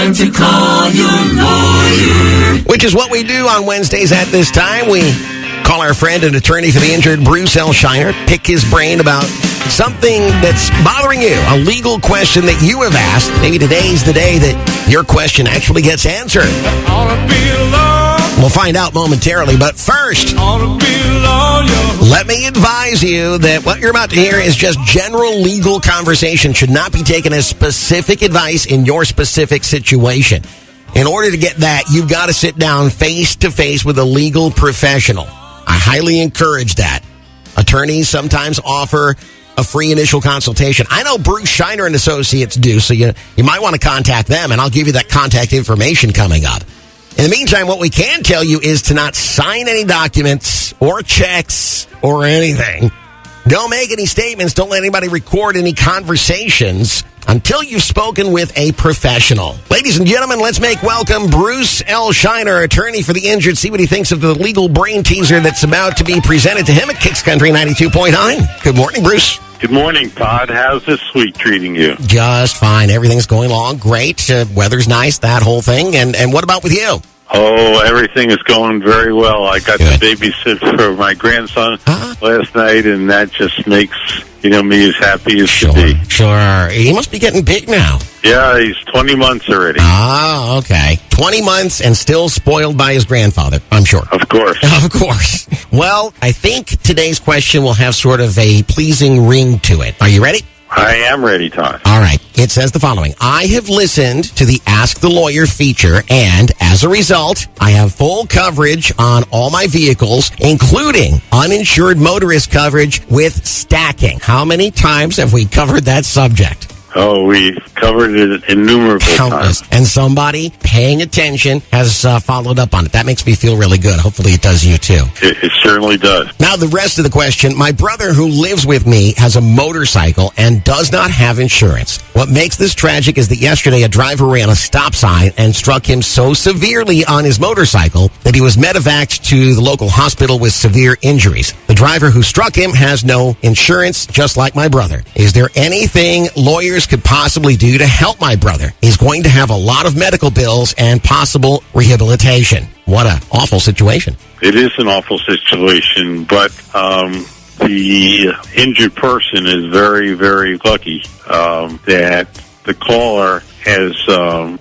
time to call your lawyer. Which is what we do on Wednesdays at this time. We call our friend and attorney for the injured, Bruce L. Scheiner, pick his brain about something that's bothering you, a legal question that you have asked. Maybe today's the day that your question actually gets answered. We'll find out momentarily, but first, let me advise you that what you're about to hear is just general legal conversation, should not be taken as specific advice in your specific situation. In order to get that, you've got to sit down face-to-face with a legal professional. I highly encourage that. Attorneys sometimes offer a free initial consultation. I know Bruce Scheiner and Associates do, so you might want to contact them, and I'll give you that contact information coming up. In the meantime, what we can tell you is to not sign any documents or checks or anything. Don't make any statements. Don't let anybody record any conversations until you've spoken with a professional. Ladies and gentlemen, let's make welcome Bruce L. Scheiner, attorney for the injured. See what he thinks of the legal brain teaser that's about to be presented to him at Kicks Country 92.9. Good morning, Bruce. Good morning, Todd. How's this week treating you? Just fine. Everything's going along great. Weather's nice, that whole thing. And what about with you? Oh, everything is going very well. I got to babysit for my grandson last night, and that just makes me as happy as could be. Sure. He must be getting big now. Yeah, he's 20 months already. Ah, okay. 20 months and still spoiled by his grandfather, I'm sure. Of course. Of course. Well, I think today's question will have sort of a pleasing ring to it. Are you ready? I am ready, Todd. All right. It says the following. I have listened to the Ask the Lawyer feature, and as a result, I have full coverage on all my vehicles, including uninsured motorist coverage with stacking. How many times have we covered that subject? Oh, we've covered it innumerable times. And somebody paying attention has followed up on it. That makes me feel really good. Hopefully it does you too. It certainly does. Now, the rest of the question. My brother who lives with me has a motorcycle and does not have insurance. What makes this tragic is that yesterday a driver ran a stop sign and struck him so severely on his motorcycle that he was medevaced to the local hospital with severe injuries. The driver who struck him has no insurance, just like my brother. Is there anything lawyers could possibly do to help my brother? He's going to have a lot of medical bills and possible rehabilitation. What an awful situation. It is an awful situation, but the injured person is very, very lucky that the caller has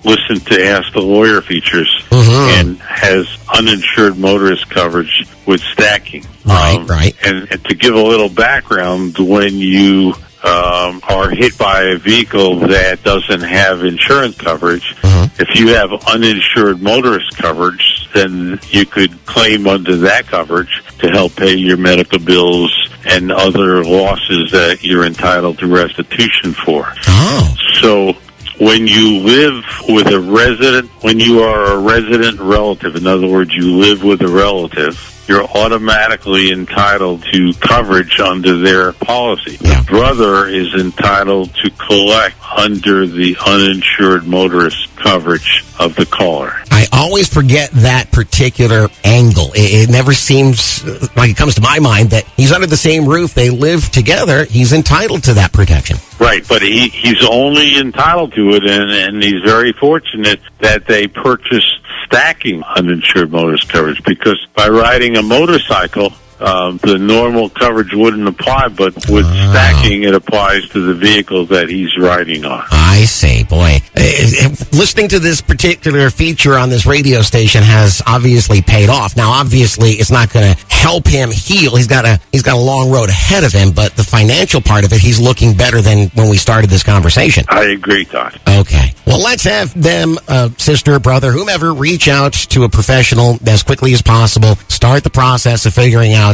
listened to Ask the Lawyer features and has uninsured motorist coverage with stacking. Right. And to give a little background, when you are hit by a vehicle that doesn't have insurance coverage, if you have uninsured motorist coverage, then you could claim under that coverage to help pay your medical bills and other losses that you're entitled to restitution for. So when you live with a resident, when you are a resident relative, in other words, you live with a relative, you're automatically entitled to coverage under their policy. The brother is entitled to collect under the uninsured motorist coverage of the caller. I always forget that particular angle. It never seems like it comes to my mind that he's under the same roof. They live together. He's entitled to that protection. Right, but he's only entitled to it, and he's very fortunate that they purchased stacking uninsured motorist coverage, because by riding a motorcycle, the normal coverage wouldn't apply, but with stacking, it applies to the vehicle that he's riding on. I see. Boy, listening to this particular feature on this radio station has obviously paid off. Now, obviously, it's not going to help him heal. He's got a long road ahead of him, but the financial part of it, he's looking better than when we started this conversation. I agree, Todd. Okay. Well, let's have them, sister, brother, whomever, reach out to a professional as quickly as possible. Start the process of figuring out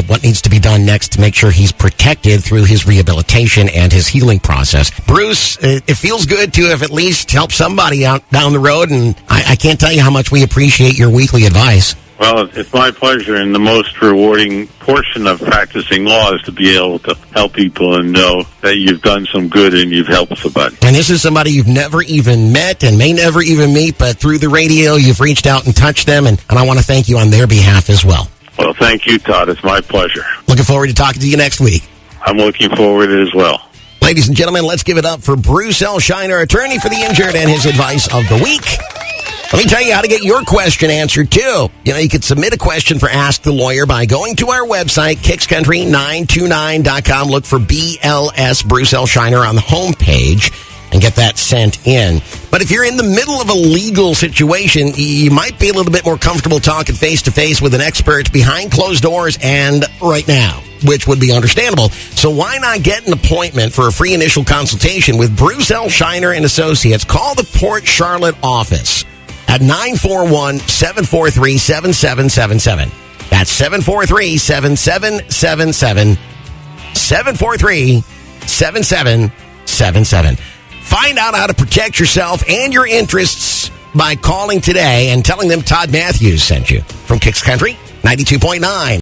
what needs to be done next to make sure he's protected through his rehabilitation and his healing process. Bruce, it feels good to have at least helped somebody out down the road, and I can't tell you how much we appreciate your weekly advice. Well, it's my pleasure, and the most rewarding portion of practicing law is to be able to help people and know that you've done some good and you've helped somebody. And this is somebody you've never even met and may never even meet, but through the radio, you've reached out and touched them, and I want to thank you on their behalf as well. Well, thank you, Todd. It's my pleasure. Looking forward to talking to you next week. I'm looking forward as well. Ladies and gentlemen, let's give it up for Bruce L. Scheiner, attorney for the injured, and his advice of the week. Let me tell you how to get your question answered, too. You can submit a question for Ask the Lawyer by going to our website, kickscountry929.com. Look for BLS, Bruce L. Scheiner, on the homepage and get that sent in. But if you're in the middle of a legal situation, you might be a little bit more comfortable talking face-to-face with an expert behind closed doors and right now, which would be understandable. So why not get an appointment for a free initial consultation with Bruce L. Scheiner and Associates? Call the Port Charlotte office at 941-743-7777. That's 743-7777. 743-7777. Find out how to protect yourself and your interests by calling today and telling them Todd Matthews sent you from Kicks Country 92.9.